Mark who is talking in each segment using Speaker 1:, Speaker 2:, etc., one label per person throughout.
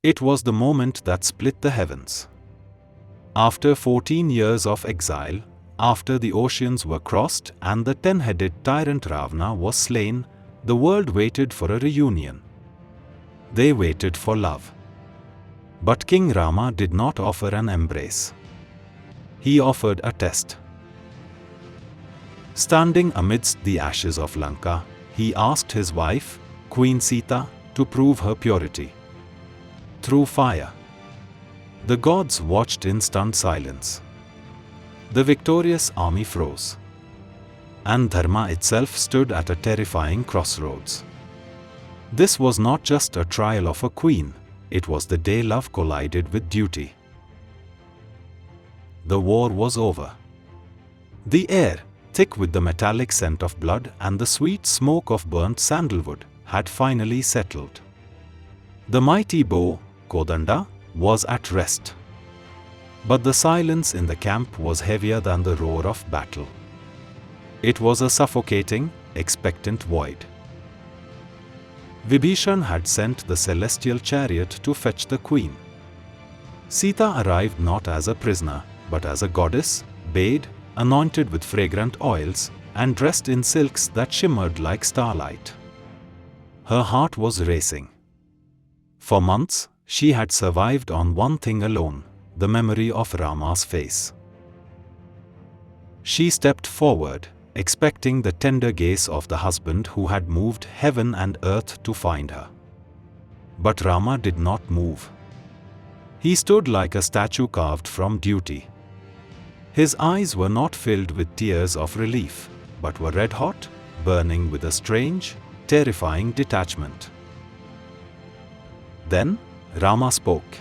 Speaker 1: It was the moment that split the heavens. After 14 years of exile, after the oceans were crossed and the 10-headed tyrant Ravana was slain, the world waited for a reunion. They waited for love. But King Rama did not offer an embrace. He offered a test. Standing amidst the ashes of Lanka, he asked his wife, Queen Sita, to prove her purity. Through fire. The gods watched in stunned silence. The victorious army froze. And Dharma itself stood at a terrifying crossroads. This was not just a trial of a queen, it was the day love collided with duty. The war was over. The air, thick with the metallic scent of blood and the sweet smoke of burnt sandalwood, had finally settled. The mighty bow, Kodanda, was at rest. But the silence in the camp was heavier than the roar of battle. It was a suffocating, expectant void. Vibhishan had sent the celestial chariot to fetch the queen. Sita arrived not as a prisoner, but as a goddess, bathed, anointed with fragrant oils, and dressed in silks that shimmered like starlight. Her heart was racing. For months, she had survived on one thing alone, the memory of Rama's face. She stepped forward, expecting the tender gaze of the husband who had moved heaven and earth to find her. But Rama did not move. He stood like a statue carved from duty. His eyes were not filled with tears of relief, but were red-hot, burning with a strange, terrifying detachment. Then, Rama spoke.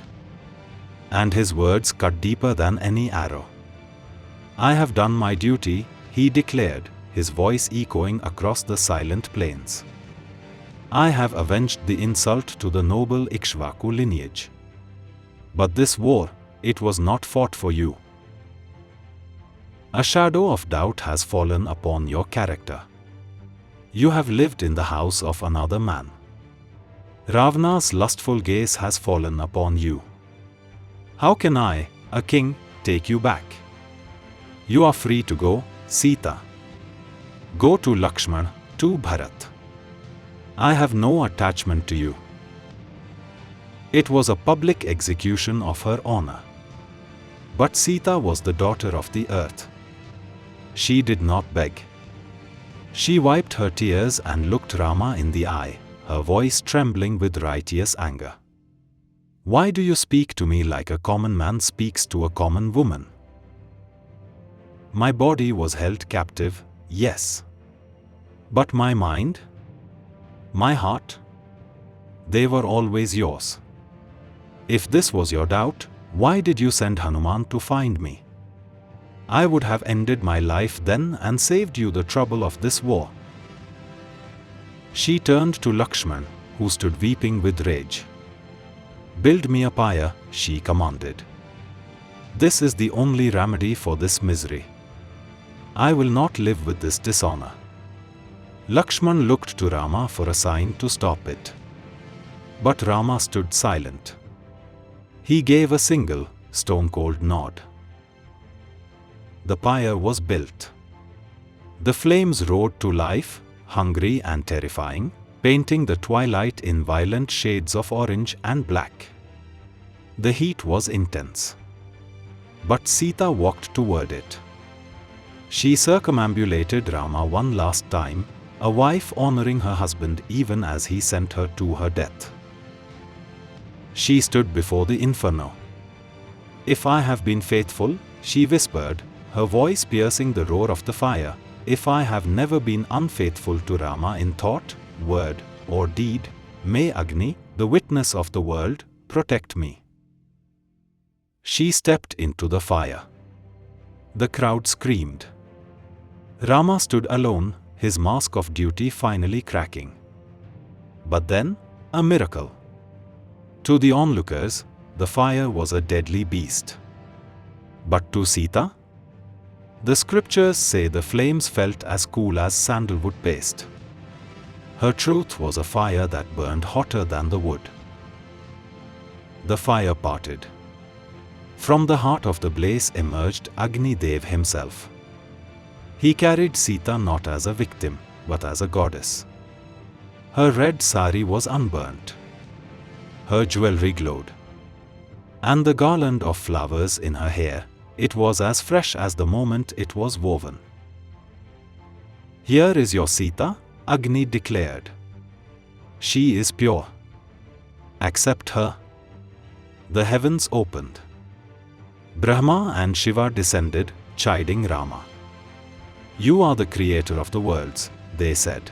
Speaker 1: And his words cut deeper than any arrow. "I have done my duty," he declared, his voice echoing across the silent plains. "I have avenged the insult to the noble Ikshvaku lineage. But this war, it was not fought for you. A shadow of doubt has fallen upon your character. You have lived in the house of another man. Ravana's lustful gaze has fallen upon you. How can I, a king, take you back? You are free to go, Sita. Go to Lakshman, to Bharat. I have no attachment to you." It was a public execution of her honor. But Sita was the daughter of the earth. She did not beg. She wiped her tears and looked Rama in the eye, her voice trembling with righteous anger. "Why do you speak to me like a common man speaks to a common woman? My body was held captive, yes. But my mind? My heart? They were always yours. If this was your doubt, why did you send Hanuman to find me? I would have ended my life then and saved you the trouble of this war." She turned to Lakshman, who stood weeping with rage. "Build me a pyre," she commanded. "This is the only remedy for this misery. I will not live with this dishonor." Lakshman looked to Rama for a sign to stop it. But Rama stood silent. He gave a single, stone-cold nod. The pyre was built. The flames roared to life, hungry and terrifying, painting the twilight in violent shades of orange and black. The heat was intense. But Sita walked toward it. She circumambulated Rama one last time, a wife honoring her husband even as he sent her to her death. She stood before the inferno. "If I have been faithful," she whispered, her voice piercing the roar of the fire, "if I have never been unfaithful to Rama in thought, word, or deed, may Agni, the witness of the world, protect me." She stepped into the fire. The crowd screamed. Rama stood alone, his mask of duty finally cracking. But then, a miracle. To the onlookers, the fire was a deadly beast. But to Sita? The scriptures say the flames felt as cool as sandalwood paste. Her truth was a fire that burned hotter than the wood. the fire parted. From the heart of the blaze emerged Agni Dev himself. He carried Sita not as a victim, but as a goddess. Her red sari was unburnt. Her jewelry glowed. And the garland of flowers in her hair, it was as fresh as the moment it was woven. "Here is your Sita," Agni declared. "She is pure. Accept her." The heavens opened. Brahma and Shiva descended, chiding Rama. "You are the creator of the worlds," they said.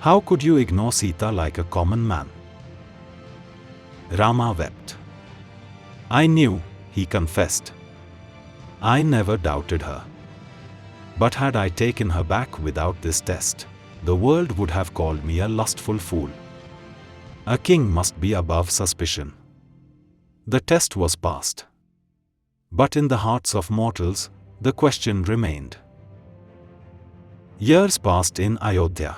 Speaker 1: "How could you ignore Sita like a common man?" Rama wept. "I knew," he confessed. "I never doubted her. But had I taken her back without this test, the world would have called me a lustful fool. A king must be above suspicion." The test was passed. But in the hearts of mortals, the question remained. Years passed in Ayodhya.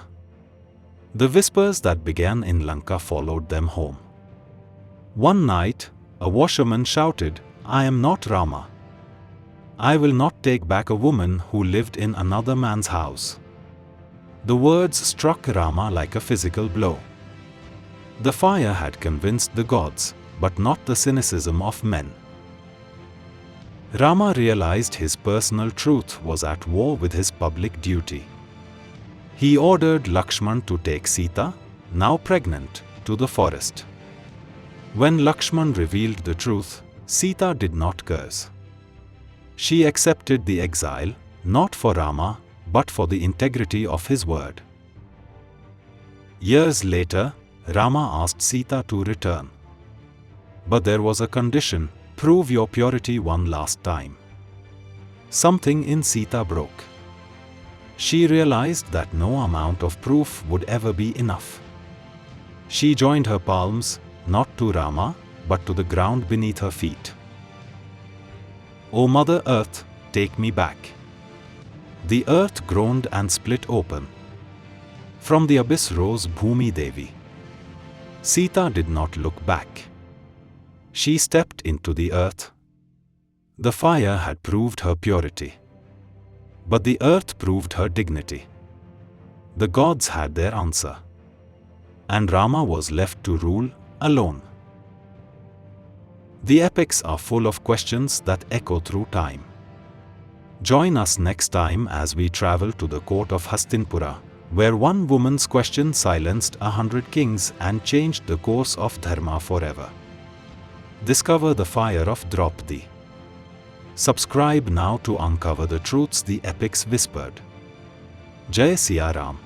Speaker 1: The whispers that began in Lanka followed them home. One night, a washerman shouted, "I am not Rama. I will not take back a woman who lived in another man's house." The words struck Rama like a physical blow. The fire had convinced the gods, but not the cynicism of men. Rama realized his personal truth was at war with his public duty. He ordered Lakshman to take Sita, now pregnant, to the forest. When Lakshman revealed the truth, Sita did not curse. She accepted the exile, not for Rama, but for the integrity of his word. Years later, Rama asked Sita to return. But there was a condition: prove your purity one last time. Something in Sita broke. She realized that no amount of proof would ever be enough. She joined her palms, not to Rama, but to the ground beneath her feet. "O Mother Earth, take me back." The earth groaned and split open. From the abyss rose Bhumi Devi. Sita did not look back. She stepped into the earth. The fire had proved her purity. But the earth proved her dignity. The gods had their answer. And Rama was left to rule, alone. The epics are full of questions that echo through time. Join us next time as we travel to the court of Hastinapura, where one woman's question silenced 100 kings and changed the course of dharma forever. Discover the fire of Draupadi. Subscribe now to uncover the truths the epics whispered. Jai Sita Ram.